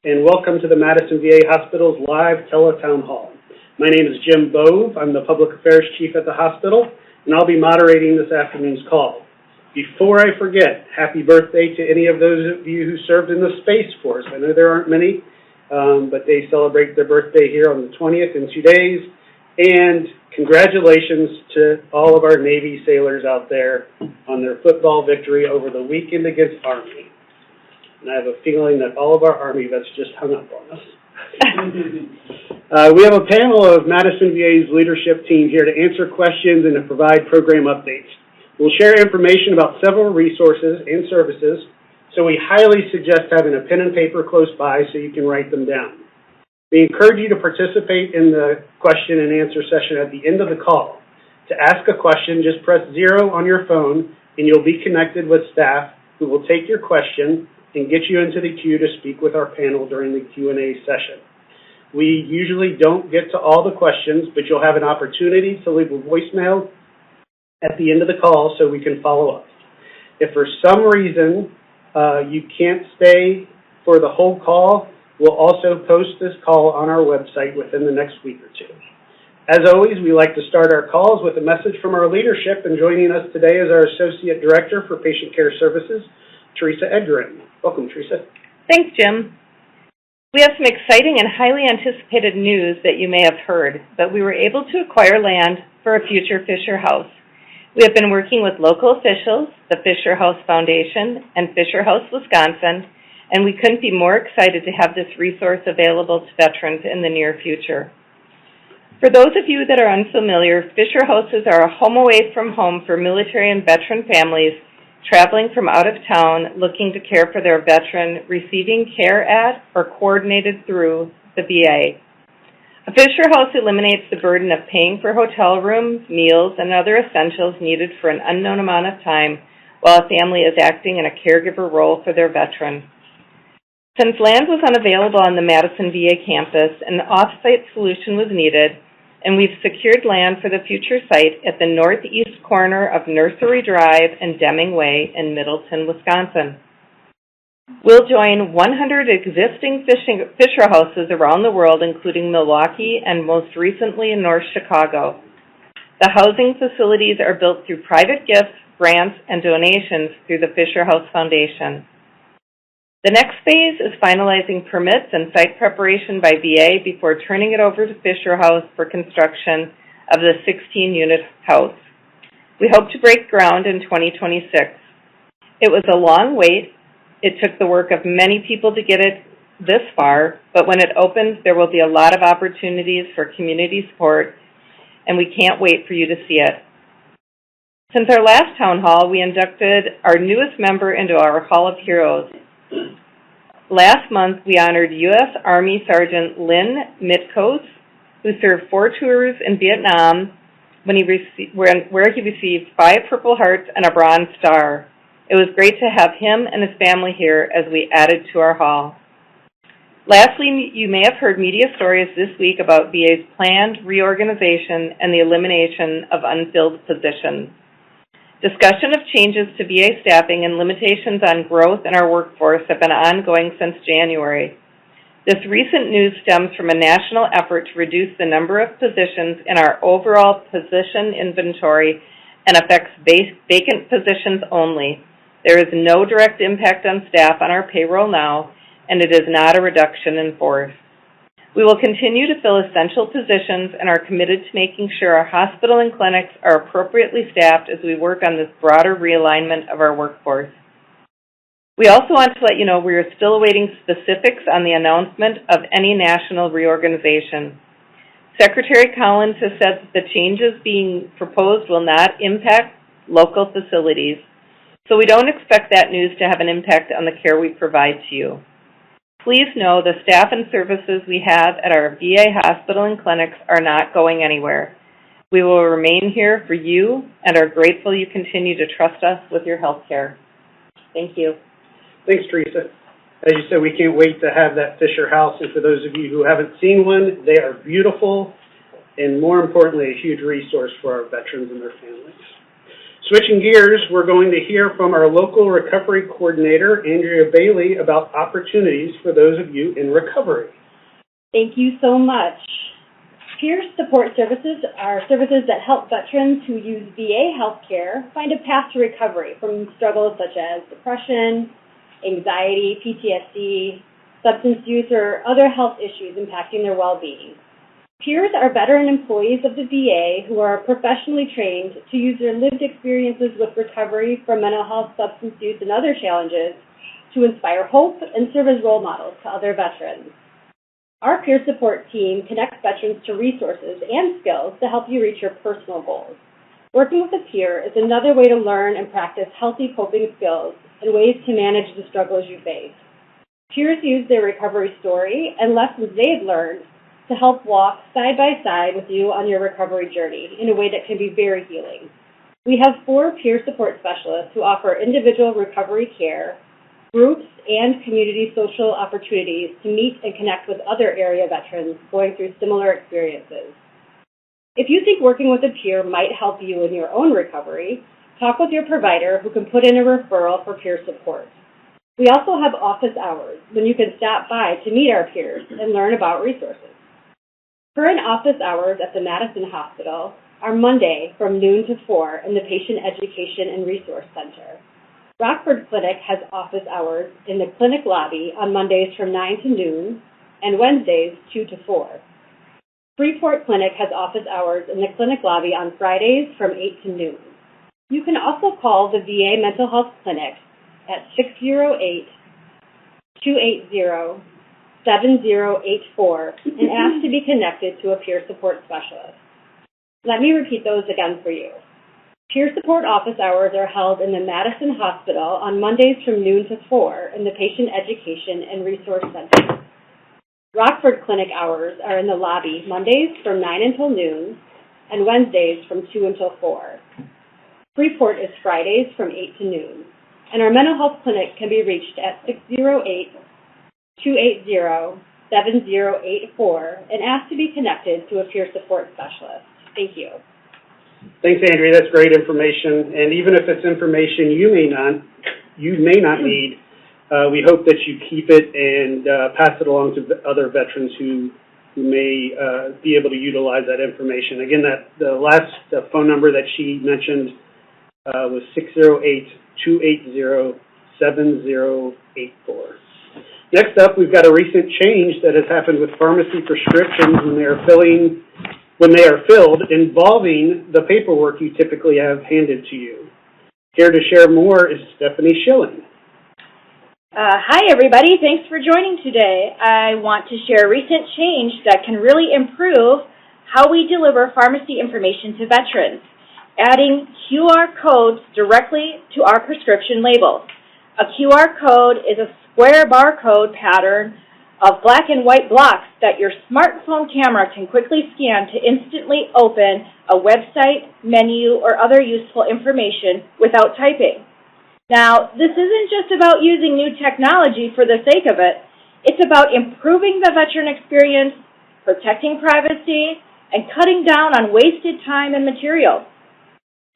and welcome to the Madison VA Hospital's live Teletown Hall. My name is Jim Bove. I'm the Public Affairs Chief at the hospital, and I'll be moderating this afternoon's call. Before I forget, happy birthday to any of those of you who served in the Space Force. I know there aren't many, but they celebrate their birthday here on the 20th in 2 days. And congratulations to all of our Navy sailors out there on their football victory over the weekend against Army. And I have a feeling that all of our Army vets just hung up on us. We have a panel of Madison VA's leadership team here to answer questions and to provide program updates. We'll share information about several resources and services, so we highly suggest having a pen and paper close by so you can write them down. We encourage you to participate in the question and answer session at the end of the call. To ask a question, just press 0 on your phone, and you'll be connected with staff who will take your question and get you into the queue to speak with our panel during the Q&A session. We usually don't get to all the questions, but you'll have an opportunity to leave a voicemail at the end of the call so we can follow up. If for some reason you can't stay for the whole call, we'll also post this call on our website within the next week or two. As always, we like to start our calls with a message from our leadership, and joining us today is our Associate Director for Patient Care Services, Teresa Edgren. Welcome, Teresa. Thanks, Jim. We have some exciting and highly anticipated news that you may have heard, but we were able to acquire land for a future Fisher House. We have been working with local officials, the Fisher House Foundation, and Fisher House, Wisconsin, and we couldn't be more excited to have this resource available to veterans in the near future. For those of you that are unfamiliar, Fisher Houses are a home away from home for military and veteran families traveling from out of town looking to care for their veteran, receiving care at or coordinated through the VA. A Fisher House eliminates the burden of paying for hotel rooms, meals, and other essentials needed for an unknown amount of time while a family is acting in a caregiver role for their veteran. Since land was unavailable on the Madison VA campus, an off-site solution was needed, and we've secured land for the future site at the northeast corner of Nursery Drive and Deming Way in Middleton, Wisconsin. We'll join 100 existing Fisher Houses around the world, including Milwaukee and most recently in North Chicago. The housing facilities are built through private gifts, grants, and donations through the Fisher House Foundation. The next phase is finalizing permits and site preparation by VA before turning it over to Fisher House for construction of the 16-unit house. We hope to break ground in 2026. It was a long wait. It took the work of many people to get it this far, but when it opens, there will be a lot of opportunities for community support, and we can't wait for you to see it. Since our last town hall, we inducted our newest member into our Hall of Heroes. Last month, we honored U.S. Army Sergeant Lynn Mitkos, who served 4 tours in Vietnam where he received 5 Purple Hearts and a Bronze Star. It was great to have him and his family here as we added to our hall. Lastly, you may have heard media stories this week about VA's planned reorganization and the elimination of unfilled positions. Discussion of changes to VA staffing and limitations on growth in our workforce have been ongoing since January. This recent news stems from a national effort to reduce the number of positions in our overall position inventory and affects vacant positions only. There is no direct impact on staff on our payroll now, and it is not a reduction in force. We will continue to fill essential positions and are committed to making sure our hospital and clinics are appropriately staffed as we work on this broader realignment of our workforce. We also want to let you know we are still awaiting specifics on the announcement of any national reorganization. Secretary Collins has said that the changes being proposed will not impact local facilities, so we don't expect that news to have an impact on the care we provide to you. Please know the staff and services we have at our VA hospital and clinics are not going anywhere. We will remain here for you and are grateful you continue to trust us with your health care. Thank you. Thanks, Teresa. As you said, we can't wait to have that Fisher House, and for those of you who haven't seen one, they are beautiful and, more importantly, a huge resource for our veterans and their families. Switching gears, we're going to hear from our local recovery coordinator, Andrea Bailey, about opportunities for those of you in recovery. Thank you so much. Peer support services are services that help veterans who use VA healthcare find a path to recovery from struggles such as depression, anxiety, PTSD, substance use, or other health issues impacting their well-being. Peers are veteran employees of the VA who are professionally trained to use their lived experiences with recovery from mental health, substance use, and other challenges to inspire hope and serve as role models to other veterans. Our peer support team connects veterans to resources and skills to help you reach your personal goals. Working with a peer is another way to learn and practice healthy coping skills and ways to manage the struggles you face. Peers use their recovery story and lessons they've learned to help walk side by side with you on your recovery journey in a way that can be very healing. We have 4 peer support specialists who offer individual recovery care, groups, and community social opportunities to meet and connect with other area veterans going through similar experiences. If you think working with a peer might help you in your own recovery, talk with your provider who can put in a referral for peer support. We also have office hours when you can stop by to meet our peers and learn about resources. Current office hours at the Madison Hospital are Monday from noon to 4 in the Patient Education and Resource Center. Rockford Clinic has office hours in the clinic lobby on Mondays from 9 to noon and Wednesdays 2 to 4. Freeport Clinic has office hours in the clinic lobby on Fridays from 8 to noon. You can also call the VA Mental Health Clinic at 608-280-7084 and ask to be connected to a peer support specialist. Let me repeat those again for you. Peer support office hours are held in the Madison Hospital on Mondays from noon to 4 in the Patient Education and Resource Center. Rockford Clinic hours are in the lobby Mondays from 9 until noon and Wednesdays from 2 until 4. Freeport is Fridays from 8 to noon. And our mental health clinic can be reached at 608-280-7084 and ask to be connected to a peer support specialist. Thank you. Thanks, Andrea. That's great information. And even if it's information you may not need, we hope that you keep it and pass it along to other veterans who may be able to utilize that information. Again, the phone number that she mentioned was 608-280-7084. Next up, we've got a recent change that has happened with pharmacy prescriptions when they are filled, involving the paperwork you typically have handed to you. Here to share more is Stephanie Schilling. Hi, everybody. Thanks for joining today. I want to share a recent change that can really improve how we deliver pharmacy information to veterans, adding QR codes directly to our prescription labels. A QR code is a square barcode pattern of black and white blocks that your smartphone camera can quickly scan to instantly open a website, menu, or other useful information without typing. Now, this isn't just about using new technology for the sake of it. It's about improving the veteran experience, protecting privacy, and cutting down on wasted time and materials.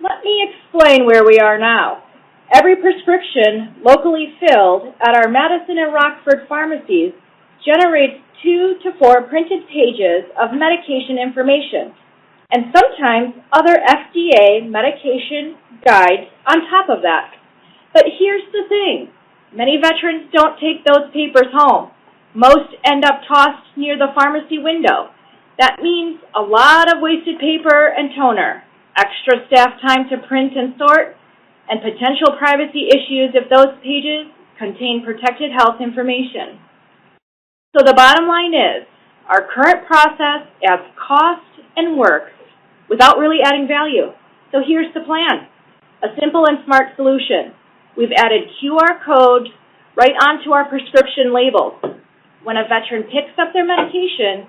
Let me explain where we are now. Every prescription locally filled at our Madison and Rockford pharmacies generates 2 to 4 printed pages of medication information, and sometimes other FDA medication guides on top of that. But here's the thing. Many veterans don't take those papers home. Most end up tossed near the pharmacy window. That means a lot of wasted paper and toner, extra staff time to print and sort, and potential privacy issues if those pages contain protected health information. So the bottom line is, our current process adds cost and work without really adding value. So here's the plan. A simple and smart solution. We've added QR codes right onto our prescription labels. When a veteran picks up their medication,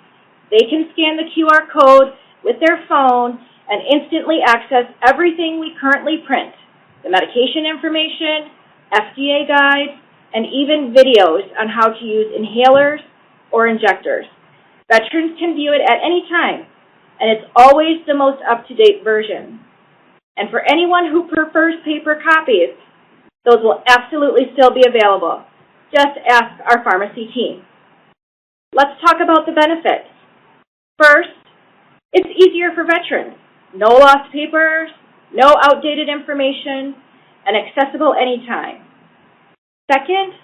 they can scan the QR code with their phone and instantly access everything we currently print: the medication information, FDA guides, and even videos on how to use inhalers or injectors. Veterans can view it at any time, and it's always the most up-to-date version. And for anyone who prefers paper copies, those will absolutely still be available. Just ask our pharmacy team. Let's talk about the benefits. First, it's easier for veterans. No lost papers, no outdated information, and accessible anytime. Second,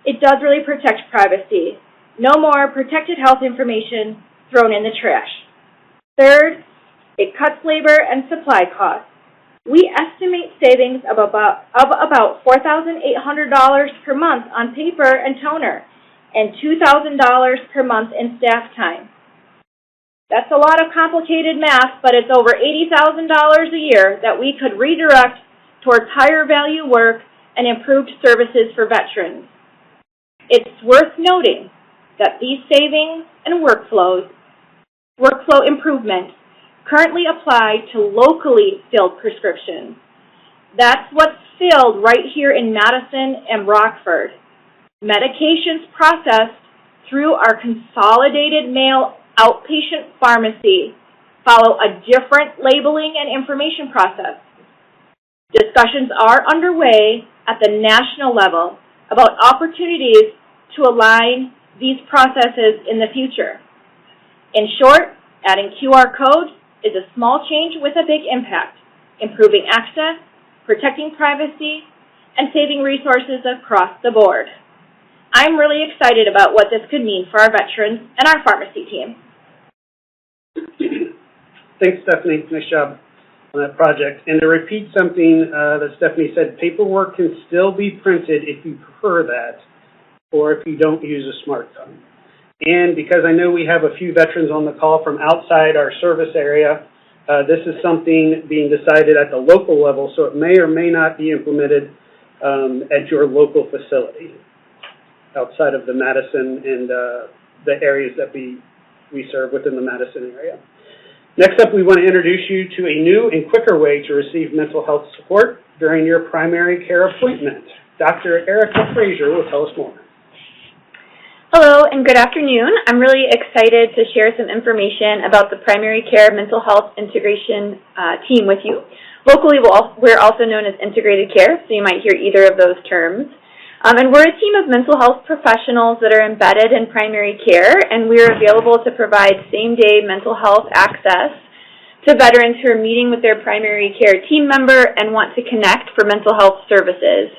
it does really protect privacy. No more protected health information thrown in the trash. Third, it cuts labor and supply costs. We estimate savings of about $4,800 per month on paper and toner and $2,000 per month in staff time. That's a lot of complicated math, but it's over $80,000 a year that we could redirect towards higher value work and improved services for veterans. It's worth noting that these savings and workflow improvements currently apply to locally filled prescriptions. That's what's filled right here in Madison and Rockford. Medications processed through our consolidated mail outpatient pharmacy follow a different labeling and information process. Discussions are underway at the national level about opportunities to align these processes in the future. In short, adding QR code is a small change with a big impact, improving access, protecting privacy, and saving resources across the board. I'm really excited about what this could mean for our veterans and our pharmacy team. Thanks, Stephanie. Nice job on that project. And to repeat something that Stephanie said, paperwork can still be printed if you prefer that, or if you don't use a smartphone. And because I know we have a few veterans on the call from outside our service area, this is something being decided at the local level, so it may or may not be implemented at your local facility outside of the Madison and the areas that we serve within the Madison area. Next up, we want to introduce you to a new and quicker way to receive mental health support during your primary care appointment. Dr. Erica Frazier will tell us more. Hello and good afternoon. I'm really excited to share some information about the primary care mental health integration team with you. Locally, we're also known as integrated care, so you might hear either of those terms. And we're a team of mental health professionals that are embedded in primary care, and we're available to provide same-day mental health access to veterans who are meeting with their primary care team member and want to connect for mental health services.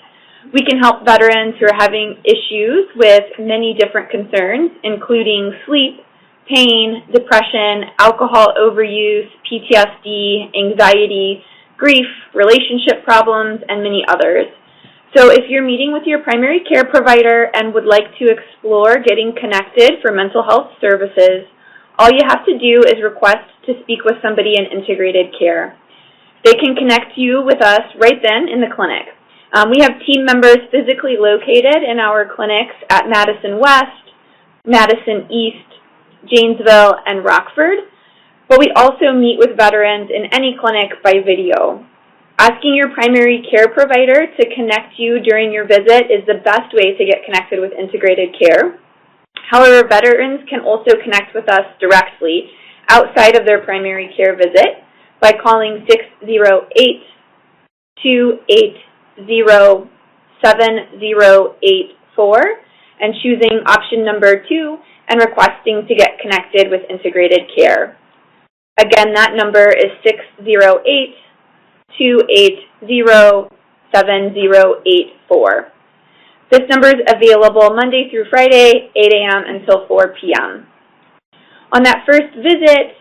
We can help veterans who are having issues with many different concerns, including sleep, pain, depression, alcohol overuse, PTSD, anxiety, grief, relationship problems, and many others. So if you're meeting with your primary care provider and would like to explore getting connected for mental health services, all you have to do is request to speak with somebody in integrated care. They can connect you with us right then in the clinic. We have team members physically located in our clinics at Madison West, Madison East, Janesville, and Rockford, but we also meet with veterans in any clinic by video. Asking your primary care provider to connect you during your visit is the best way to get connected with integrated care. However, veterans can also connect with us directly outside of their primary care visit by calling 608-280-7084 and choosing option number 2 and requesting to get connected with integrated care. Again, that number is 608-280-7084. This number is available Monday through Friday, 8 a.m. until 4 p.m. On that first visit,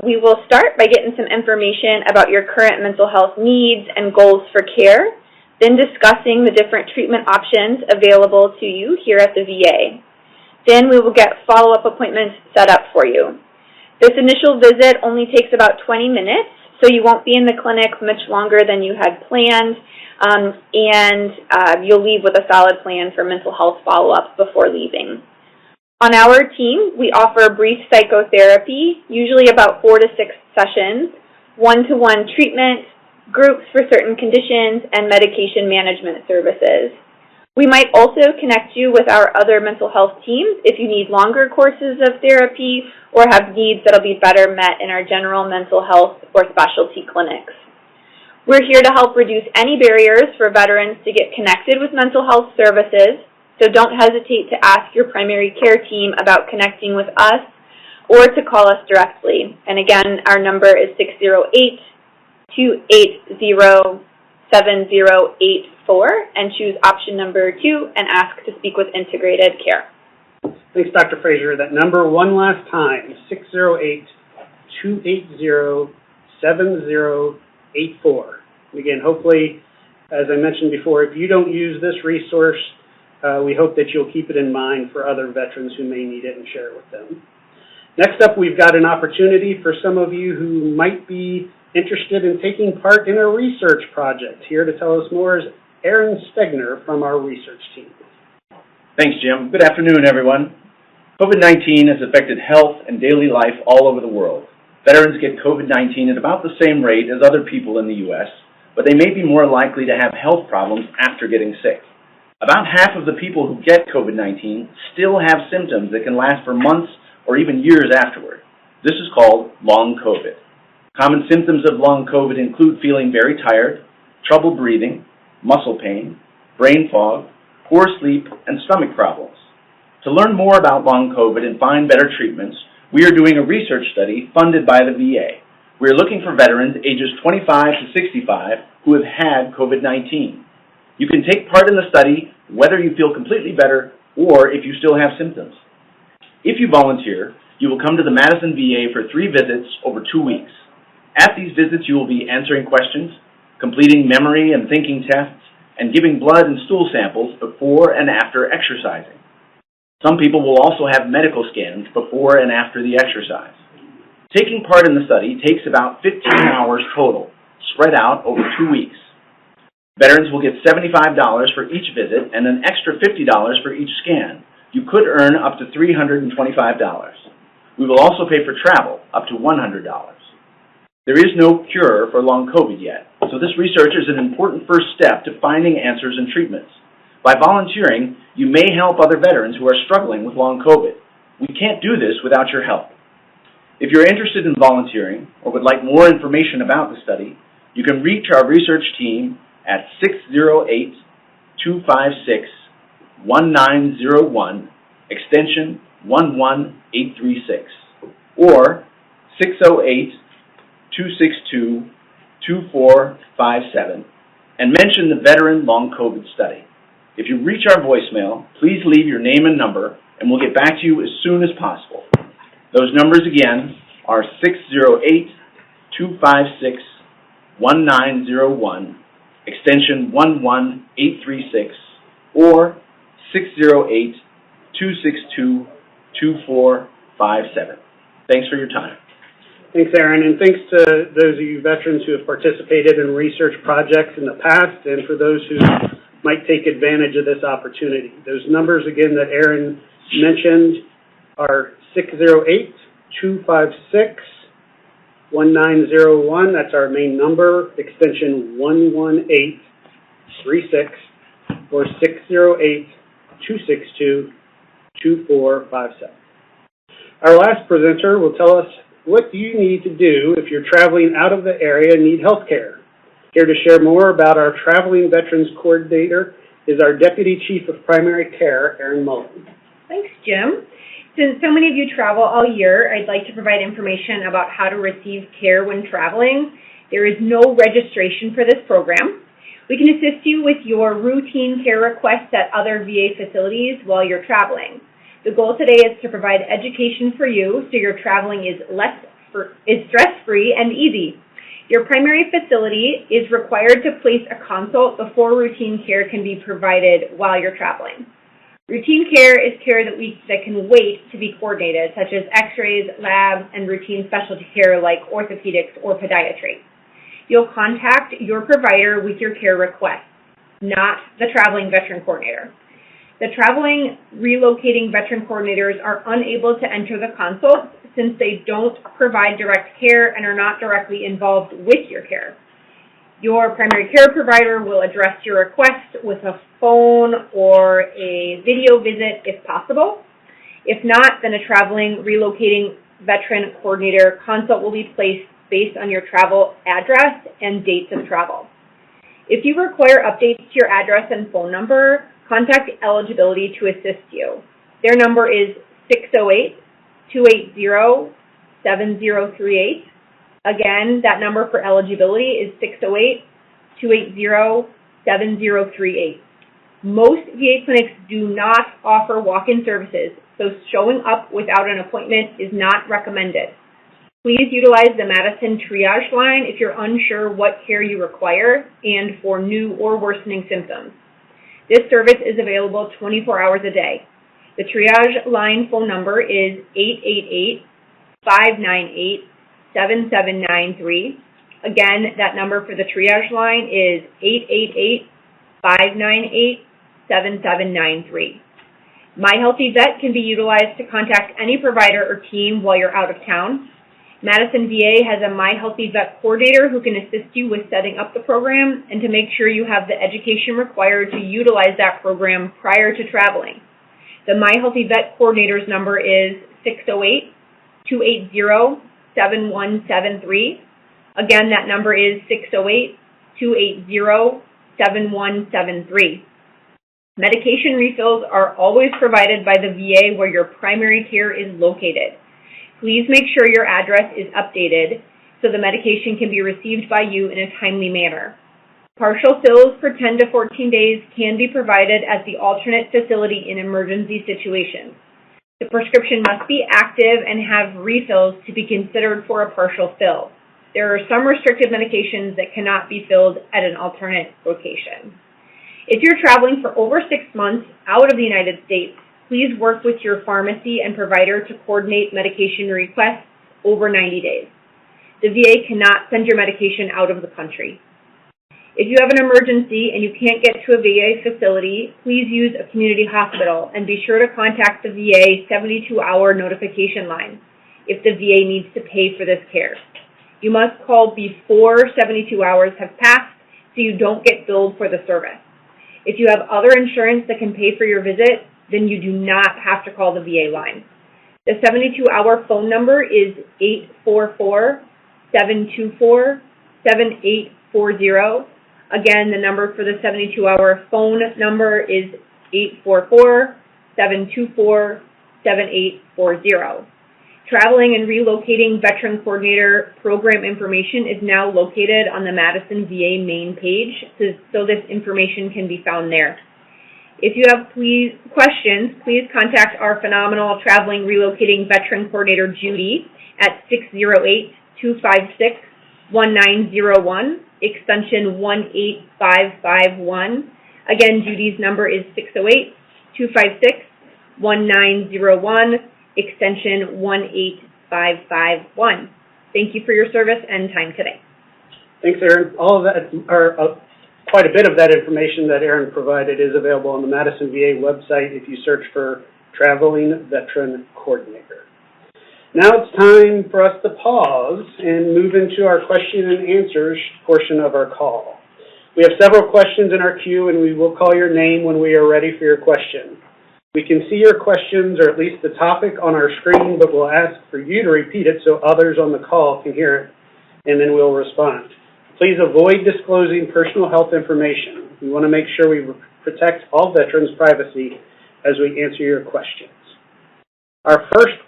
we will start by getting some information about your current mental health needs and goals for care, then discussing the different treatment options available to you here at the VA. Then we will get follow-up appointments set up for you. This initial visit only takes about 20 minutes, so you won't be in the clinic much longer than you had planned, and you'll leave with a solid plan for mental health follow-up before leaving. On our team, we offer brief psychotherapy, usually about 4 to 6 sessions, one-to-one treatment, groups for certain conditions, and medication management services. We might also connect you with our other mental health teams if you need longer courses of therapy or have needs that will be better met in our general mental health or specialty clinics. We're here to help reduce any barriers for veterans to get connected with mental health services, so don't hesitate to ask your primary care team about connecting with us or to call us directly. And again, our number is 608-280-7084, and choose option number 2 and ask to speak with Integrated Care. Thanks, Dr. Frazier. That number one last time, 608-280-7084. Again, hopefully, as I mentioned before, if you don't use this resource, we hope that you'll keep it in mind for other veterans who may need it and share it with them. Next up, we've got an opportunity for some of you who might be interested in taking part in a research project. Here to tell us more is Aaron Stegner from our research team. Thanks, Jim. Good afternoon, everyone. COVID-19 has affected health and daily life all over the world. Veterans get COVID-19 at about the same rate as other people in the U.S., but they may be more likely to have health problems after getting sick. About half of the people who get COVID-19 still have symptoms that can last for months or even years afterward. This is called long COVID. Common symptoms of long COVID include feeling very tired, trouble breathing, muscle pain, brain fog, poor sleep, and stomach problems. To learn more about long COVID and find better treatments, we are doing a research study funded by the VA. We are looking for veterans ages 25 to 65 who have had COVID-19. You can take part in the study whether you feel completely better or if you still have symptoms. If you volunteer, you will come to the Madison VA for 3 visits over 2 weeks. At these visits, you will be answering questions, completing memory and thinking tests, and giving blood and stool samples before and after exercising. Some people will also have medical scans before and after the exercise. Taking part in the study takes about 15 hours total, spread out over 2 weeks. Veterans will get $75 for each visit and an extra $50 for each scan. You could earn up to $325. We will also pay for travel, up to $100. There is no cure for long COVID yet, so this research is an important first step to finding answers and treatments. By volunteering, you may help other veterans who are struggling with long COVID. We can't do this without your help. If you're interested in volunteering or would like more information about the study, you can reach our research team at 608-256-1901, extension 11836, or 608-262-2457, and mention the Veteran Long COVID Study. If you reach our voicemail, please leave your name and number, and we'll get back to you as soon as possible. Those numbers again are 608-256-1901, extension 11836, or 608-262-2457. Thanks for your time. Thanks, Aaron, and thanks to those of you veterans who have participated in research projects in the past and for those who might take advantage of this opportunity. Those numbers, again, that Aaron mentioned are 608-256-1901. That's our main number, extension 11836, or 608-262-2457. Our last presenter will tell us what do you need to do if you're traveling out of the area and need health care. Here to share more about our Traveling Veterans Coordinator is our Deputy Chief of Primary Care, Erin Mullen. Thanks, Jim. Since so many of you travel all year, I'd like to provide information about how to receive care when traveling. There is no registration for this program. We can assist you with your routine care requests at other VA facilities while you're traveling. The goal today is to provide education for you so your traveling is stress-free and easy. Your primary facility is required to place a consult before routine care can be provided while you're traveling. Routine care is care that can wait to be coordinated, such as x-rays, labs, and routine specialty care like orthopedics or podiatry. You'll contact your provider with your care request, not the traveling veteran coordinator. The traveling relocating veteran coordinators are unable to enter the consult since they don't provide direct care and are not directly involved with your care. Your primary care provider will address your request with a phone or a video visit if possible. If not, then a traveling relocating veteran coordinator consult will be placed based on your travel address and dates of travel. If you require updates to your address and phone number, contact Eligibility to assist you. Their number is 608-280-7038. Again, that number for eligibility is 608-280-7038. Most VA clinics do not offer walk-in services, so showing up without an appointment is not recommended. Please utilize the Madison triage line if you're unsure what care you require and for new or worsening symptoms. This service is available 24 hours a day. The triage line phone number is 888-598-7793. Again, that number for the triage line is 888-598-7793. My Healthy Vet can be utilized to contact any provider or team while you're out of town. Madison VA has a My Healthy Vet coordinator who can assist you with setting up the program and to make sure you have the education required to utilize that program prior to traveling. The My Healthy Vet coordinator's number is 608-280-7173. Again, that number is 608-280-7173. Medication refills are always provided by the VA where your primary care is located. Please make sure your address is updated so the medication can be received by you in a timely manner. Partial fills for 10 to 14 days can be provided at the alternate facility in emergency situations. The prescription must be active and have refills to be considered for a partial fill. There are some restricted medications that cannot be filled at an alternate location. If you're traveling for over 6 months out of the United States, please work with your pharmacy and provider to coordinate medication requests over 90 days. The VA cannot send your medication out of the country. If you have an emergency and you can't get to a VA facility, please use a community hospital and be sure to contact the VA 72-hour notification line if the VA needs to pay for this care. You must call before 72 hours have passed so you don't get billed for the service. If you have other insurance that can pay for your visit, then you do not have to call the VA line. The 72-hour phone number is 844-724-7840. Again, the number for the 72-hour phone number is 844-724-7840. Traveling and relocating veteran coordinator program information is now located on the Madison VA main page, so this information can be found there. If you have questions, please contact our phenomenal traveling relocating veteran coordinator, Judy, at 608-256-1901, extension 18551. Again, Judy's number is 608-256-1901, extension 18551. Thank you for your service and time today. Thanks, Erin. All of that, or quite a bit of that information that Erin provided is available on the Madison VA website if you search for Traveling Veteran Coordinator. Now it's time for us to pause and move into our question and answers portion of our call. We have several questions in our queue, and we will call your name when we are ready for your question. We can see your questions, or at least the topic, on our screen, but we'll ask for you to repeat it so others on the call can hear it, and then we'll respond. Please avoid disclosing personal health information. We want to make sure we protect all veterans' privacy as we answer your questions. Our first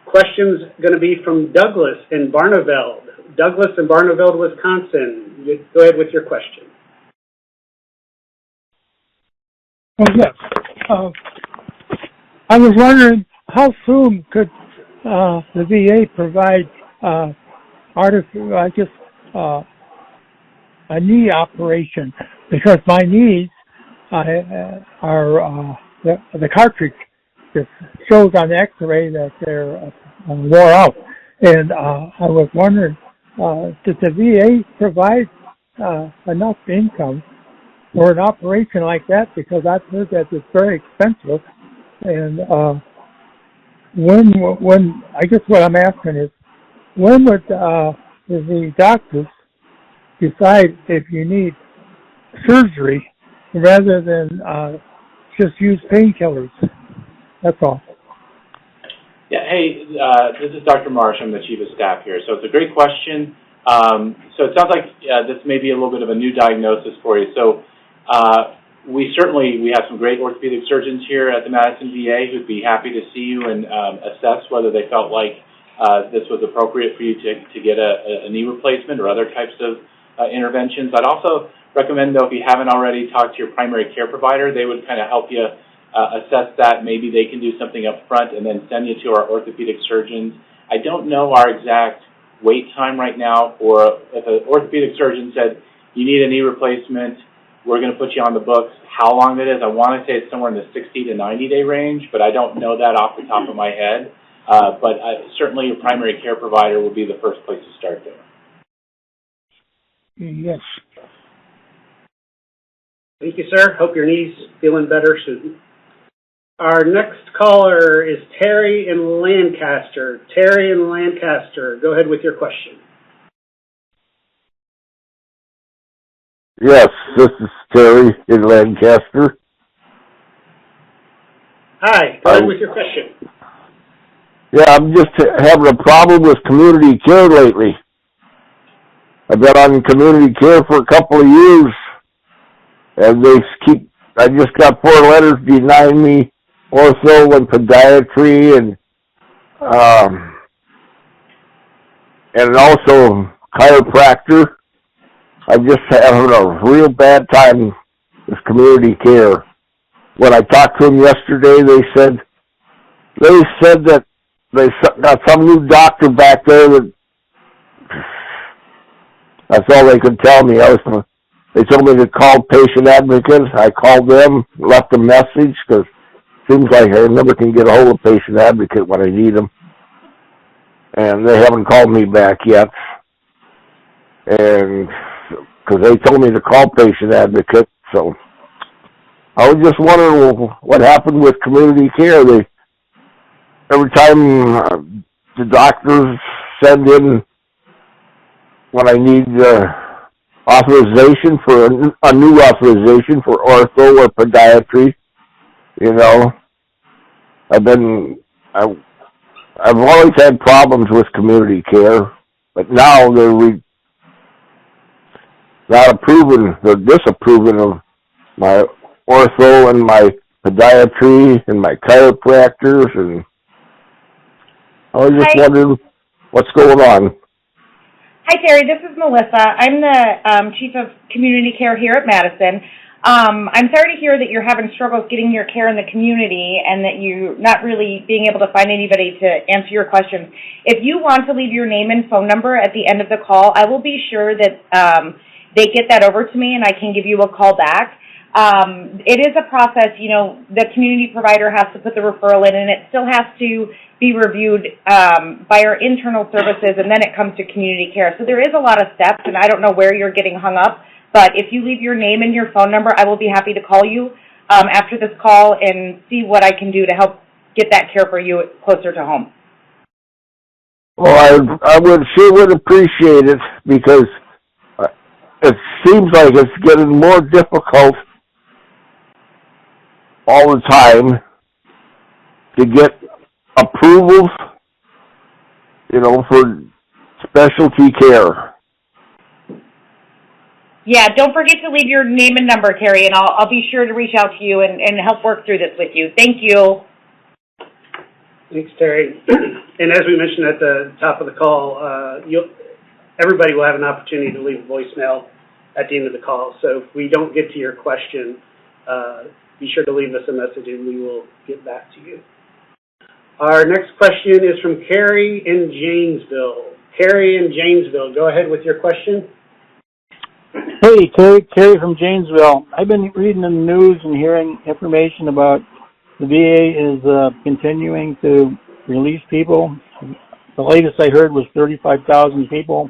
question is going to be from Douglas in Barneveld. Douglas in Barneveld, Wisconsin. Go ahead with your question. Oh, yes. I was wondering how soon could the VA provide a knee operation, because my knees are the cartridge just shows on the X-ray that they're wore out, and I was wondering, does the VA provide enough income for an operation like that? Because I've heard that it's very expensive, and when I guess what I'm asking is, when would the doctors decide if you need surgery rather than just use painkillers? That's all. Yeah, hey, this is Dr. Marsh. I'm the Chief of Staff here. So it's a great question. So it sounds like this may be a little bit of a new diagnosis for you. So we have some great orthopedic surgeons here at the Madison VA who'd be happy to see you and assess whether they felt like this was appropriate for you to get a knee replacement or other types of interventions. I'd also recommend, though, if you haven't already talked to your primary care provider, they would kind of help you assess that. Maybe they can do something up front and then send you to our orthopedic surgeons. I don't know our exact wait time right now, or if an orthopedic surgeon said you need a knee replacement, we're going to put you on the books. How long that is, I want to say it's somewhere in the 60 to 90-day range, but I don't know that off the top of my head. But certainly your primary care provider would be the first place to start there. Yes. Thank you, sir. Hope your knee's feeling better soon. Our next caller is Terry in Lancaster. Terry in Lancaster, go ahead with your question. Yes, this is Terry in Lancaster. Hi, go ahead with your question. Yeah, I'm just having a problem with community care lately. I've been on community care for a couple of years, and I just got 4 letters denying me ortho and podiatry and also chiropractor. I'm just having a real bad time with community care. When I talked to them yesterday, they said that they got some new doctor back there that's all they could tell me. They told me to call patient advocates. I called them, left a message, because it seems like I never can get a hold of patient advocate when I need them. And they haven't called me back yet. And because they told me to call patient advocate, so I was just wondering what happened with community care. Every time the doctors send in when I need authorization for a new authorization for ortho or podiatry, I've always had problems with community care, but now they're they're disapproving of my ortho and my podiatry and my chiropractors, and I was just wondering what's going on. Hi, Terry. This is Melissa. I'm the Chief of Community Care here at Madison. I'm sorry to hear that you're having struggles getting your care in the community and that you're not really being able to find anybody to answer your questions. If you want to leave your name and phone number at the end of the call, I will be sure that they get that over to me and I can give you a call back. It is a process, the community provider has to put the referral in and it still has to be reviewed by our internal services, and then it comes to community care. So there is a lot of steps, and I don't know where you're getting hung up, but if you leave your name and your phone number, I will be happy to call you after this call and see what I can do to help get that care for you closer to home. Well, I would appreciate it, because it seems like it's getting more difficult all the time to get approvals, for specialty care. Yeah, don't forget to leave your name and number, Terry, and I'll be sure to reach out to you and help work through this with you. Thank you. Thanks, Terry. And as we mentioned at the top of the call, everybody will have an opportunity to leave a voicemail at the end of the call. So if we don't get to your question, be sure to leave us a message and we will get back to you. Our next question is from Carrie in Janesville. Carrie in Janesville, go ahead with your question. Hey, Terry from Janesville. I've been reading in the news and hearing information about the VA is continuing to release people. The latest I heard was 35,000 people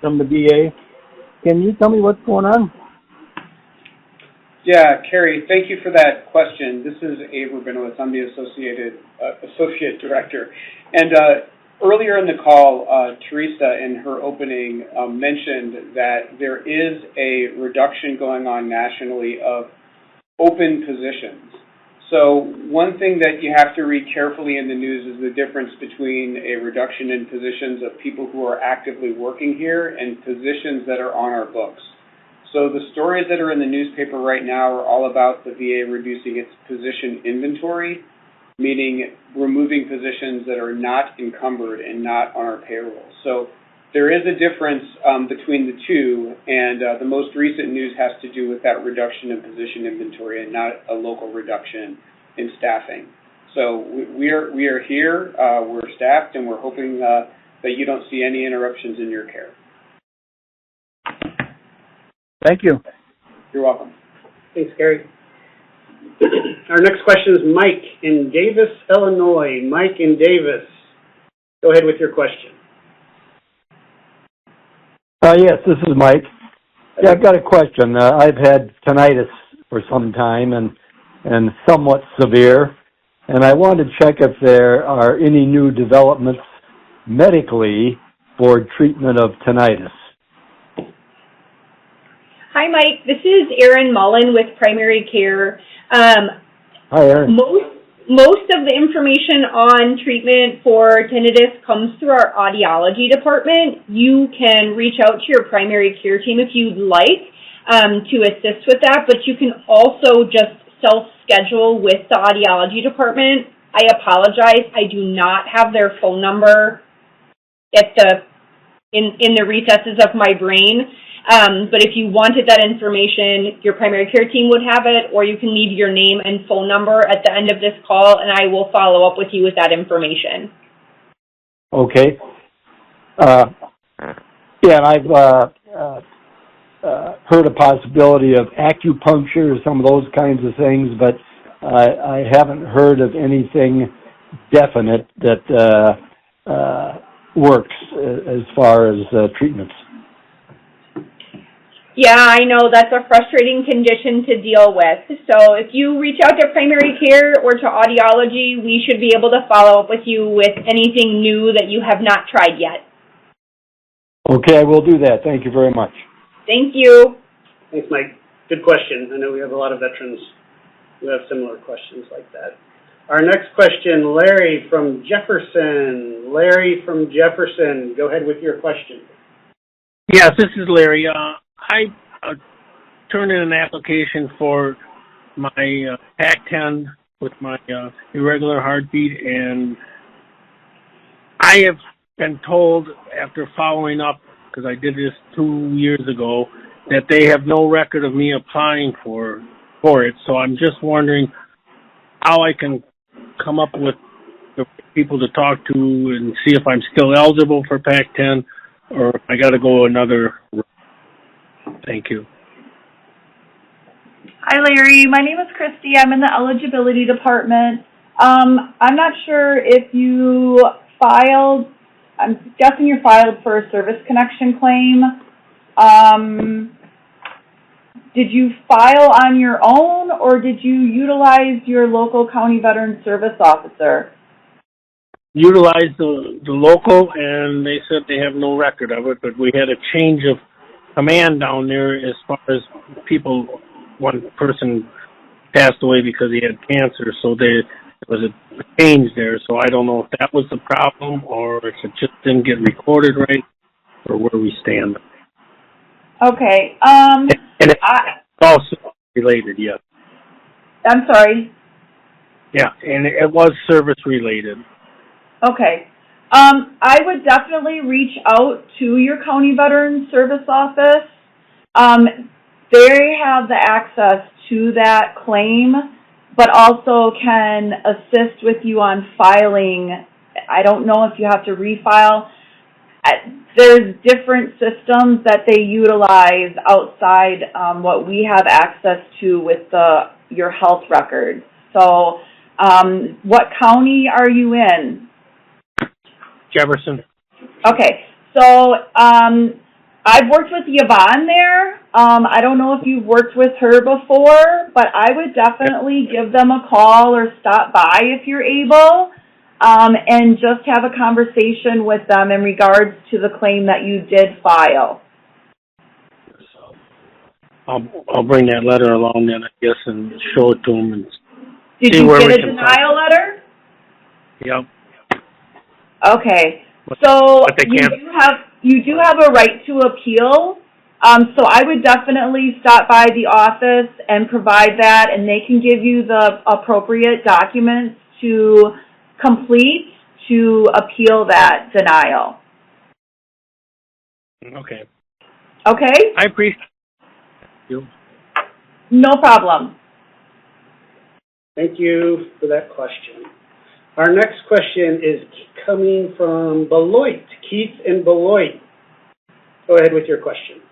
from the VA. Can you tell me what's going on? Yeah, Carrie, thank you for that question. This is Abe Rubinowitz. I'm the Associate Director. And earlier in the call, Teresa, in her opening, mentioned that there is a reduction going on nationally of open positions. So one thing that you have to read carefully in the news is the difference between a reduction in positions of people who are actively working here and positions that are on our books. So the stories that are in the newspaper right now are all about the VA reducing its position inventory, meaning removing positions that are not encumbered and not on our payroll. So there is a difference between the two, and the most recent news has to do with that reduction in position inventory and not a local reduction in staffing. So we are here, we're staffed, and we're hoping that you don't see any interruptions in your care. Thank you. You're welcome. Thanks, Gary. Our next question is Mike in Davis, Illinois. Mike in Davis, go ahead with your question. Yes, this is Mike. Yeah, I've got a question. I've had tinnitus for some time and somewhat severe, and I wanted to check if there are any new developments medically for treatment of tinnitus. Hi, Mike. This is Erin Mullen with Primary Care. Hi, Erin. Most of the information on treatment for tinnitus comes through our audiology department. You can reach out to your primary care team if you'd like to assist with that, but you can also just self-schedule with the audiology department. I apologize, I do not have their phone number at in the recesses of my brain. But if you wanted that information, your primary care team would have it, or you can leave your name and phone number at the end of this call, and I will follow up with you with that information. Okay. Yeah, and I've heard a possibility of acupuncture, some of those kinds of things, but I haven't heard of anything definite that works as far as treatments. Yeah, I know that's a frustrating condition to deal with. So if you reach out to primary care or to audiology, we should be able to follow up with you with anything new that you have not tried yet. Okay, I will do that. Thank you very much. Thank you. Thanks, Mike. Good question. I know we have a lot of veterans who have similar questions like that. Our next question, Larry from Jefferson. Larry from Jefferson, go ahead with your question. Yes, this is Larry. I turned in an application for my PAC-10 with my irregular heartbeat, and I have been told after following up, because I did this 2 years ago, that they have no record of me applying for it. So I'm just wondering how I can come up with the people to talk to and see if I'm still eligible for PAC-10 or if I got to go another route. Thank you. Hi, Larry. My name is Christy. I'm in the eligibility department. I'm not sure if you filed, I'm guessing you filed for a service connection claim. Did you file on your own, or did you utilize your local county veteran service officer? Utilized the local, and they said they have no record of it, but we had a change of command down there as far as people. One person passed away because he had cancer, so there was a change there. So I don't know if that was the problem or if it just didn't get recorded right or where we stand. Okay. And it's also related, yes. I'm sorry? Yeah, and it was service related. Okay. I would definitely reach out to your county veteran service office. They have the access to that claim, but also can assist with you on filing. I don't know if you have to refile. There's different systems that they utilize outside what we have access to with your health records. So what county are you in? Jefferson. Okay, so I've worked with Yvonne there. I don't know if you've worked with her before, but I would definitely give them a call or stop by if you're able, and just have a conversation with them in regards to the claim that you did file. I'll bring that letter along then, I guess, and show it to them. Did See you where get we a can denial letter? Yep. Okay. So But they can't. you do have a right to appeal. So I would definitely stop by the office and provide that, and they can give you the appropriate documents to complete to appeal that denial. Okay. Okay? I appreciate you. No problem. Thank you for that question. Our next question is coming from Beloit, Keith in Beloit. Go ahead with your question.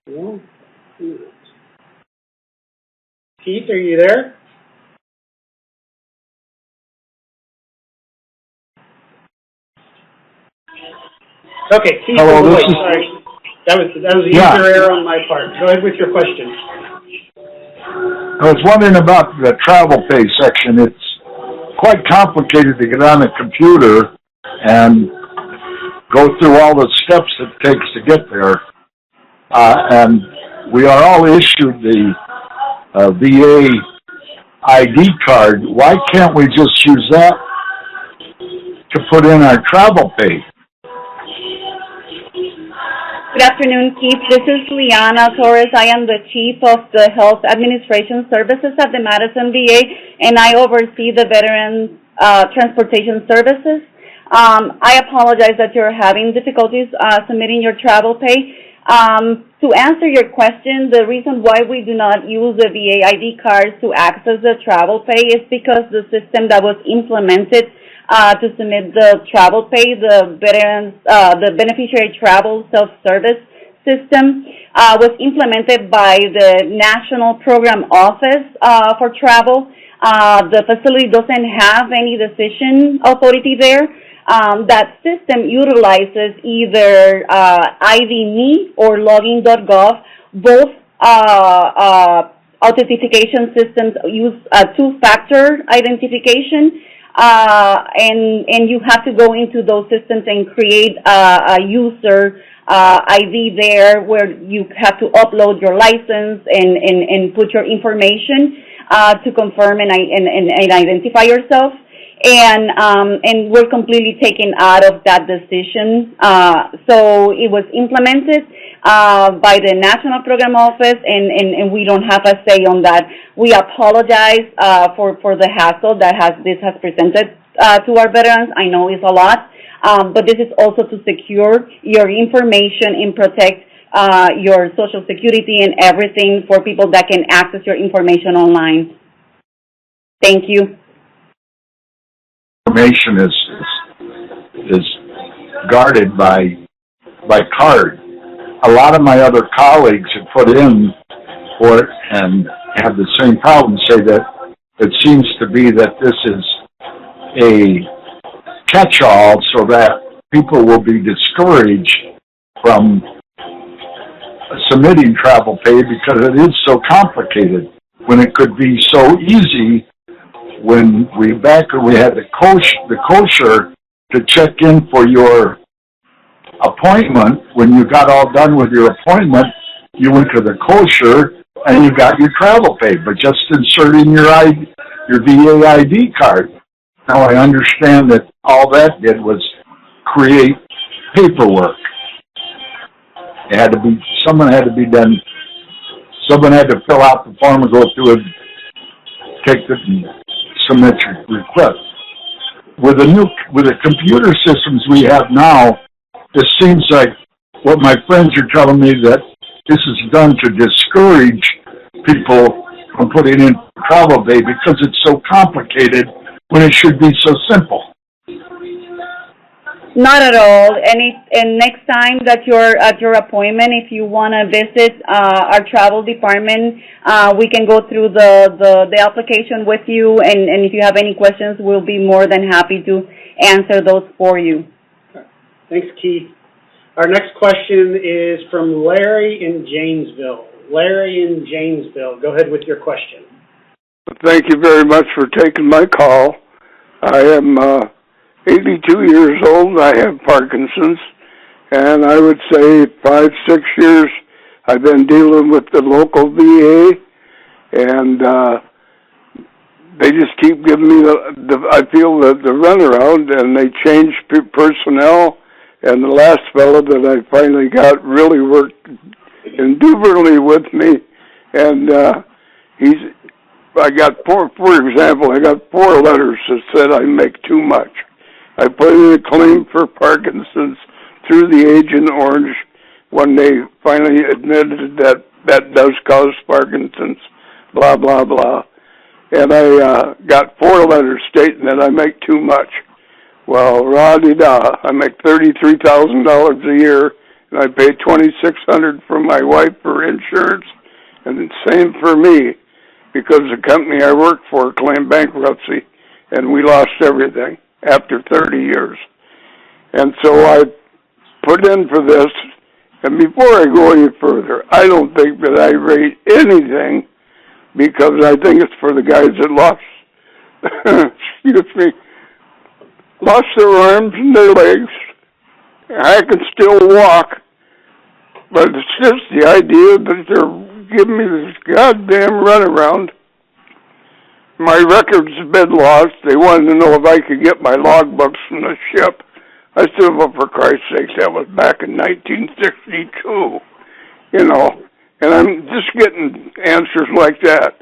No? Keith, are you there? Okay, Keith Hello, in Beloit. this is... Sorry. That was an Yeah. user error on my part. Go ahead with your question. I was wondering about the travel pay section. It's quite complicated to get on a computer and go through all the steps it takes to get there. And we are all issued the VA ID card. Why can't we just use that to put in our travel pay? Good afternoon, Keith. This is Liana Torres. I am the Chief of the Health Administration Services at the Madison VA, and I oversee the Veterans Transportation Services. I apologize that you're having difficulties submitting your travel pay. To answer your question, the reason why we do not use the VA ID cards to access the travel pay is because the system that was implemented to submit the travel pay, the beneficiary travel self-service system, was implemented by the National Program Office for Travel. The facility doesn't have any decision authority there. That system utilizes either ID.me or login.gov. Both authentication systems use two-factor identification. And you have to go into those systems and create a user ID there where you have to upload your license and put your information to confirm and identify yourself. And we're completely taken out of that decision. So it was implemented by the National Program Office, and we don't have a say on that. We apologize for the hassle that this has presented to our veterans. I know it's a lot, but this is also to secure your information and protect your Social Security and everything for people that can access your information online. Thank you. Information is guarded by card. A lot of my other colleagues have put in for it and have the same problem, say that it seems to be that this is a catch-all so that people will be discouraged from submitting travel pay because it is so complicated when it could be so easy. When we had the kosher to check in for your appointment. When you got all done with your appointment, you went to the kosher and you got your travel pay, but just inserting your VA ID card. Now I understand that all that did was create paperwork. Someone had to fill out the form and go through it, submit your request. With the computer systems we have now, it seems like what my friends are telling me that this is done to discourage people from putting in travel pay because it's so complicated when it should be so simple. Not at all. And next time that you're at your appointment, if you want to visit our travel department, we can go through the application with you. And if you have any questions, we'll be more than happy to answer those for you. Thanks, Keith. Our next question is from Larry in Janesville. Larry in Janesville, go ahead with your question. Thank you very much for taking my call. I am 82 years old. I have Parkinson's, and I would say 5-6 years I've been dealing with the local VA, and they just keep giving me I feel the runaround, and they change personnel. And the last fellow that I finally got really worked indubitably with me, and I got for example, I got 4 letters that said I make too much. I put in a claim for Parkinson's through the Agent Orange when they finally admitted that that does cause Parkinson's, blah, blah, blah. And I got 4 letters stating that I make too much. Well, rah-de-da, I make $33,000 a year, and I pay $2,600 for my wife for insurance, and the same for me, because the company I worked for claimed bankruptcy, and we lost everything after 30 years. And so I put in for this, and before I go any further, I don't think that I rate anything, because I think it's for the guys that lost, excuse me, lost their arms and their legs. I can still walk, but it's just the idea that they're giving me this goddamn runaround. My records have been lost. They wanted to know if I could get my logbooks from the ship. I said, well, for Christ's sake, that was back in 1962, you know, and I'm just getting answers like that.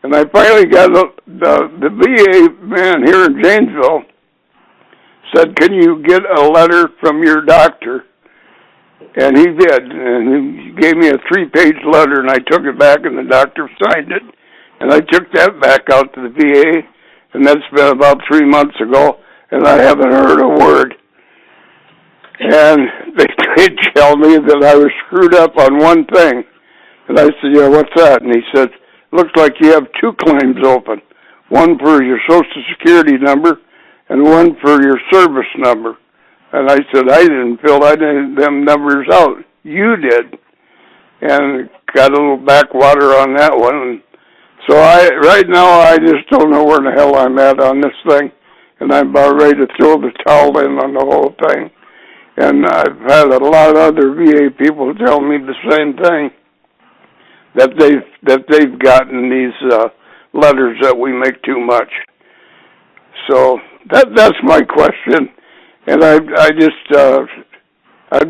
And I finally got the VA man here in Janesville said, can you get a letter from your doctor? And he did, and he gave me a 3-page letter, and I took it back, and the doctor signed it, and I took that back out to the VA, and that's been about 3 months ago, and I haven't heard a word. And they tell me that I was screwed up on one thing, and I said, yeah, what's that? And he said, looks like you have 2 claims open, one for your Social Security number and one for your service number. And I said, I didn't fill them numbers out. You did. And got a little backwater on that one. And so right now, I just don't know where the hell I'm at on this thing. And I'm about ready to throw the towel in on the whole thing. And I've had a lot of other VA people tell me the same thing, that they've gotten these letters that we make too much. So that's my question, and I'm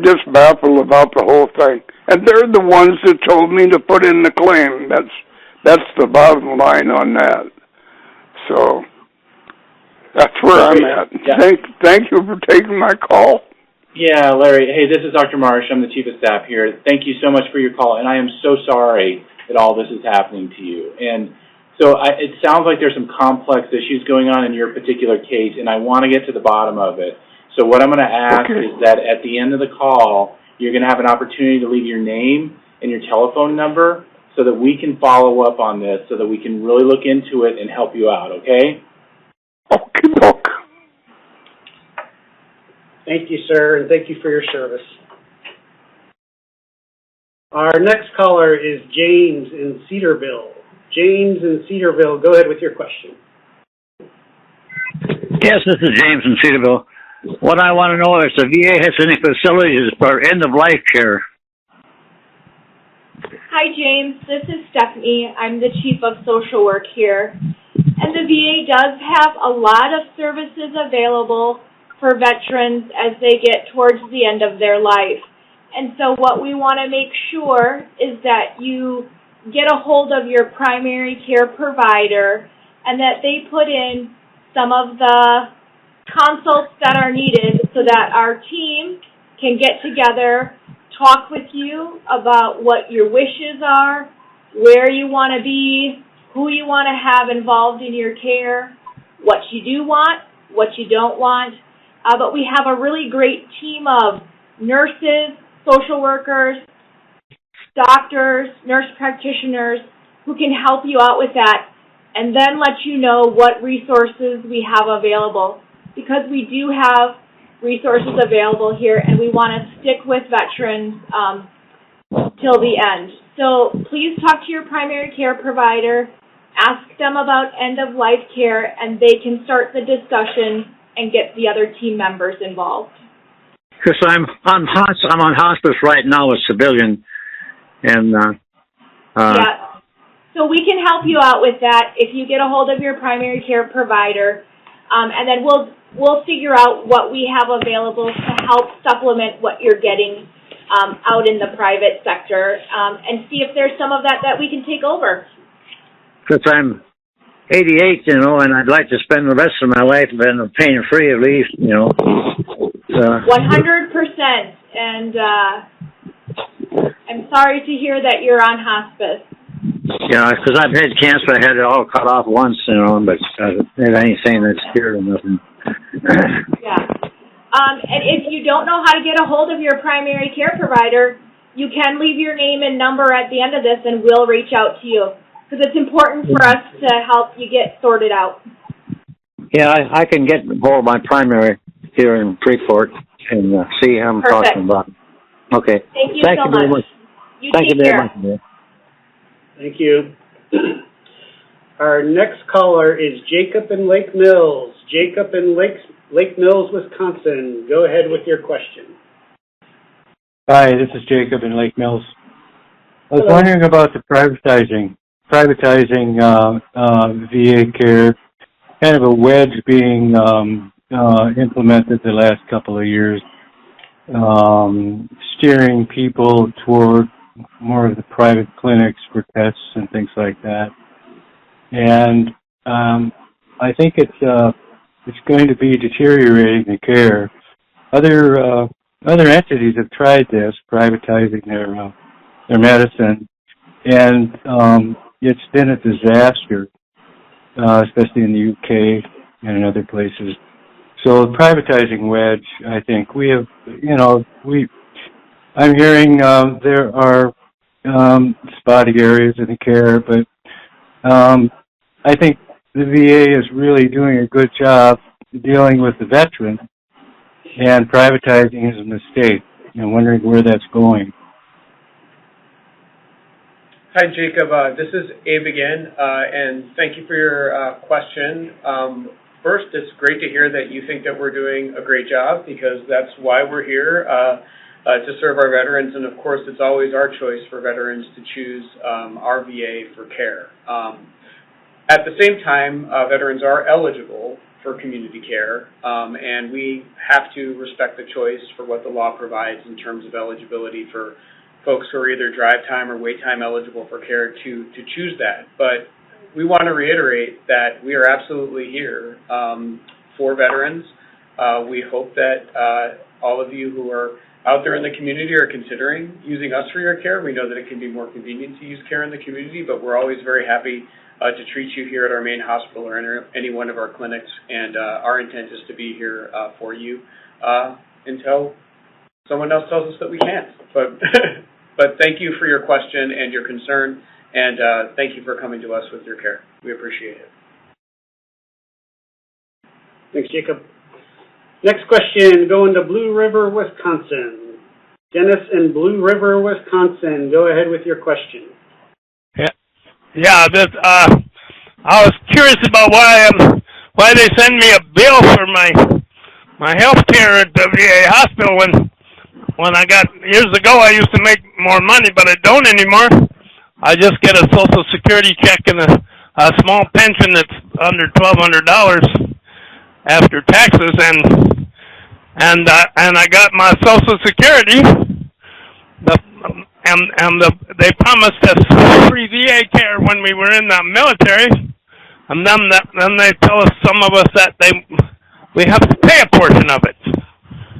just baffled about the whole thing. And they're the ones that told me to put in the claim. That's the bottom line on that. So that's where I'm at. Yeah. Thank you for taking my call. Yeah, Larry. Hey, this is Dr. Marsh. I'm the Chief of Staff here. Thank you so much for your call, and I am so sorry that all this is happening to you. And so it sounds like there's some complex issues going on in your particular case, and I want to get to the bottom of it. So what I'm going to ask is that at the end of the call, you're going to have an opportunity to leave your name and your telephone number so that we can follow up on this, so that we can really look into it and help you out, okay? Okay. Thank you, sir, and thank you for your service. Our next caller is James in Cedarville. James in Cedarville, go ahead with your question. Yes, this is James in Cedarville. What I want to know is if the VA has any facilities for end-of-life care. Hi, James. This is Stephanie. I'm the Chief of Social Work here. And the VA does have a lot of services available for veterans as they get towards the end of their life. And so what we want to make sure is that you get a hold of your primary care provider and that they put in some of the consults that are needed so that our team can get together, talk with you about what your wishes are, where you want to be, who you want to have involved in your care, what you do want, what you don't want. But we have a really great team of nurses, social workers, doctors, nurse practitioners who can help you out with that and then let you know what resources we have available. Because we do have resources available here and we want to stick with veterans till the end. So please talk to your primary care provider, ask them about end-of-life care, and they can start the discussion and get the other team members involved. Because I'm on hospice right now with civilian, and yeah. So we can help you out with that if you get a hold of your primary care provider, and then we'll figure out what we have available to help supplement what you're getting out in the private sector, and see if there's some of that we can take over. Because I'm 88, and I'd like to spend the rest of my life paying free at least, 100%. And I'm sorry to hear that you're on hospice. Yeah, because I've had cancer. I had it all cut off once, but it ain't saying that's cured or nothing. Yeah. And if you don't know how to get a hold of your primary care provider, you can leave your name and number at the end of this, and we'll reach out to you. Because it's important for us to help you get sorted out. Yeah, I can get hold of my primary here in Freeport and see how I'm talking about. Okay. Thank you Thank so you very much. much. You Thank you take very care. much, dear. Thank you. Our next caller is Jacob in Lake Mills. Jacob in Lake Mills, Wisconsin. Go ahead with your question. Hi, this is Jacob in Lake Mills. I was Hello. wondering about the privatizing VA care, kind of a wedge being implemented the last couple of years, steering people toward more of the private clinics for tests and things like that. And I think it's going to be deteriorating the care. Other entities have tried this, privatizing their medicine, and it's been a disaster, especially in the UK and in other places. So the privatizing wedge, I think I'm hearing there are spotty areas in the care, but I think the VA is really doing a good job dealing with the veteran, and privatizing is a mistake. I'm wondering where that's going. Hi, Jacob. This is Abe again, and thank you for your question. First, it's great to hear that you think that we're doing a great job, because that's why we're here, to serve our veterans. And of course, it's always our choice for veterans to choose our VA for care. At the same time, veterans are eligible for community care, and we have to respect the choice for what the law provides in terms of eligibility for folks who are either drive time or wait time eligible for care to choose that. But we want to reiterate that we are absolutely here for veterans. We hope that all of you who are out there in the community are considering using us for your care. We know that it can be more convenient to use care in the community, but we're always very happy to treat you here at our main hospital or any one of our clinics, and our intent is to be here for you until someone else tells us that we can't. But thank you for your question and your concern, and thank you for coming to us with your care. We appreciate it. Thanks, Jacob. Next question, going to Blue River, Wisconsin. Dennis in Blue River, Wisconsin. Go ahead with your question. Yeah, I was curious about why they send me a bill for my health care at the VA hospital when I got, years ago I used to make more money, but I don't anymore. I just get a Social Security check and a small pension that's under $1,200 after taxes, and I got my Social Security. They promised us free VA care when we were in the military, and then they tell us, some of us, that we have to pay a portion of it,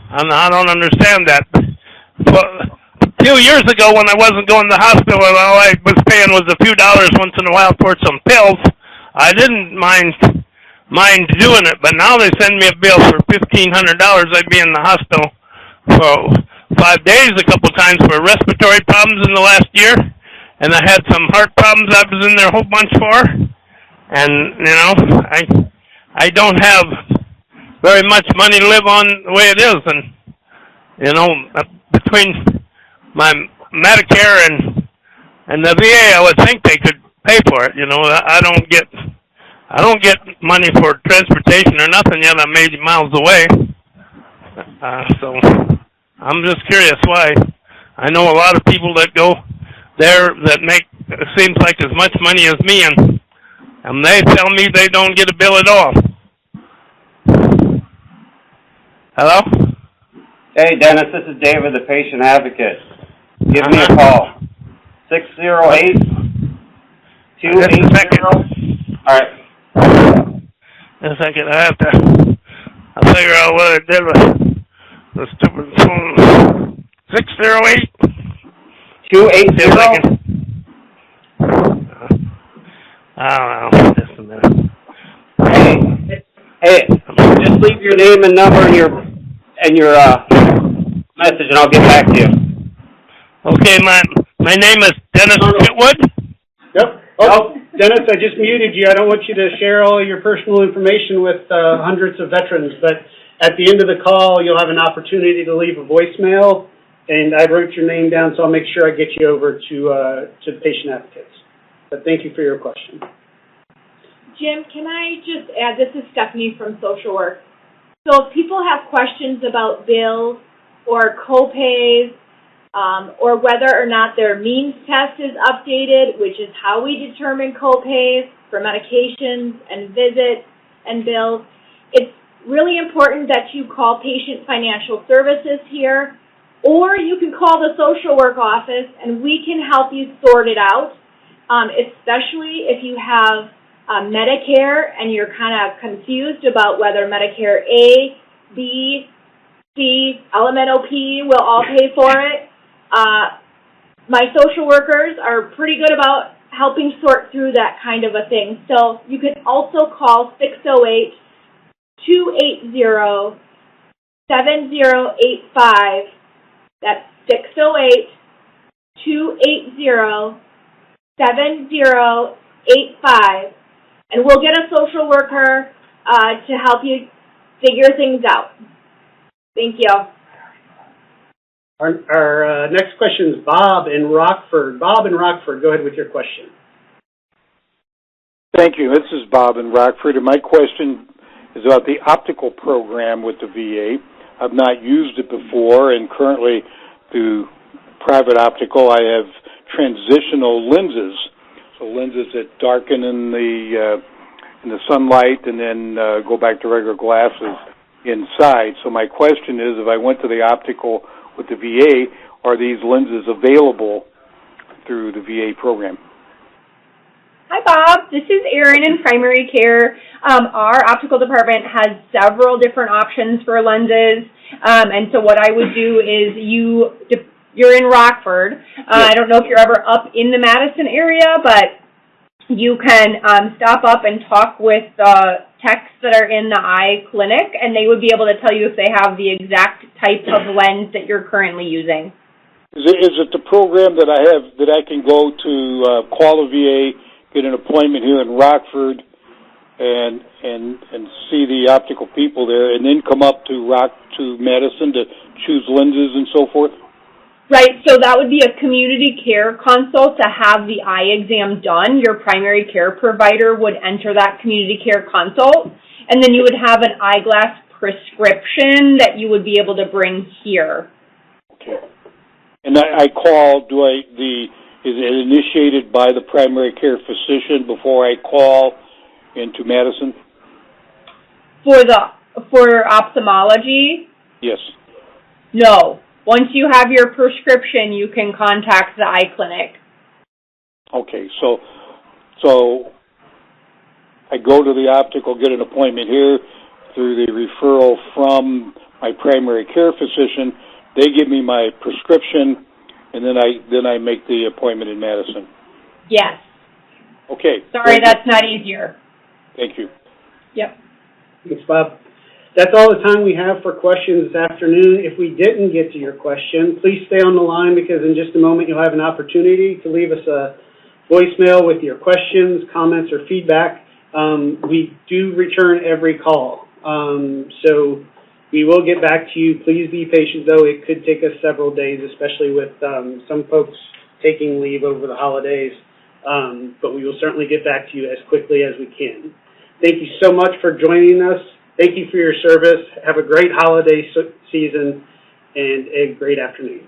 and I don't understand that. But a few years ago, when I wasn't going to the hospital and all I was paying was a few dollars once in a while for some pills, I didn't mind doing it. But now they send me a bill for $1,500. I'd be in the hospital for 5 days, a couple times for respiratory problems in the last year, and I had some heart problems I was in there a whole bunch for, and I don't have very much money to live on the way it is, and between my Medicare and the VA, I would think they could pay for it. I don't get money for transportation or nothing yet. I'm 80 miles away, so I'm just curious why. I know a lot of people that go there that make It seems like as much money as me, and they tell me they don't get a bill at all. Hello? Hey, Dennis, this is David, the patient advocate. Give me a call. 608-280. All right. In a second, I'll figure out what I did with the stupid phone. 608-280. I don't know. Just a minute. Hey, just leave your name and number and your message, and I'll get back to you. Okay, my name is Dennis Chitwood. Yep. Oh, Dennis, I just muted you. I don't want you to share all your personal information with hundreds of veterans, but at the end of the call, you'll have an opportunity to leave a voicemail, and I wrote your name down, so I'll make sure I get you over to the patient advocates. But thank you for your question. Jim, can I just add, this is Stephanie from social work. So if people have questions about bills or co-pays, or whether or not their means test is updated, which is how we determine co-pays for medications and visits and bills, it's really important that you call Patient Financial Services here, or you can call the social work office and we can help you sort it out, especially if you have Medicare and you're kind of confused about whether Medicare A, B, C, LMNOP will all pay for it. My social workers are pretty good about helping sort through that kind of a thing. So you can also call 608-280-7085. That's 608-280-7085. And we'll get a social worker to help you figure things out. Thank you. Our next question is Bob in Rockford. Bob in Rockford, go ahead with your question. Thank you. This is Bob in Rockford, and my question is about the optical program with the VA. I've not used it before, and currently through private optical, I have transitional lenses, so lenses that darken in the sunlight and then go back to regular glasses inside. So my question is, if I went to the optical with the VA, are these lenses available through the VA program? Hi, Bob. This is Erin in primary care. Our optical department has several different options for lenses, and so what I would do is you're in Rockford. I don't know if you're ever up in the Madison area, but you can stop up and talk with techs that are in the eye clinic, and they would be able to tell you if they have the exact type of lens that you're currently using. Is it the program that I have that I can go to call a VA, get an appointment here in Rockford, and see the optical people there, and then come up to Madison to choose lenses and so forth? Right, so that would be a community care consult to have the eye exam done. Your primary care provider would enter that community care consult, and then you would have an eyeglass prescription that you would be able to bring here. Okay. And I call, is it initiated by the primary care physician before I call into Madison? For ophthalmology? Yes. No. Once you have your prescription, you can contact the eye clinic. Okay, so I go to the optical, get an appointment here through the referral from my primary care physician. They give me my prescription, and then I make the appointment in Madison. Yes. Okay. Sorry, that's not easier. Thank you. Yep. Thanks, Bob. That's all the time we have for questions this afternoon. If we didn't get to your question, please stay on the line because in just a moment you'll have an opportunity to leave us a voicemail with your questions, comments, or feedback. We do return every call, so we will get back to you. Please be patient, though. It could take us several days, especially with some folks taking leave over the holidays, but we will certainly get back to you as quickly as we can. Thank you so much for joining us. Thank you for your service. Have a great holiday season and a great afternoon.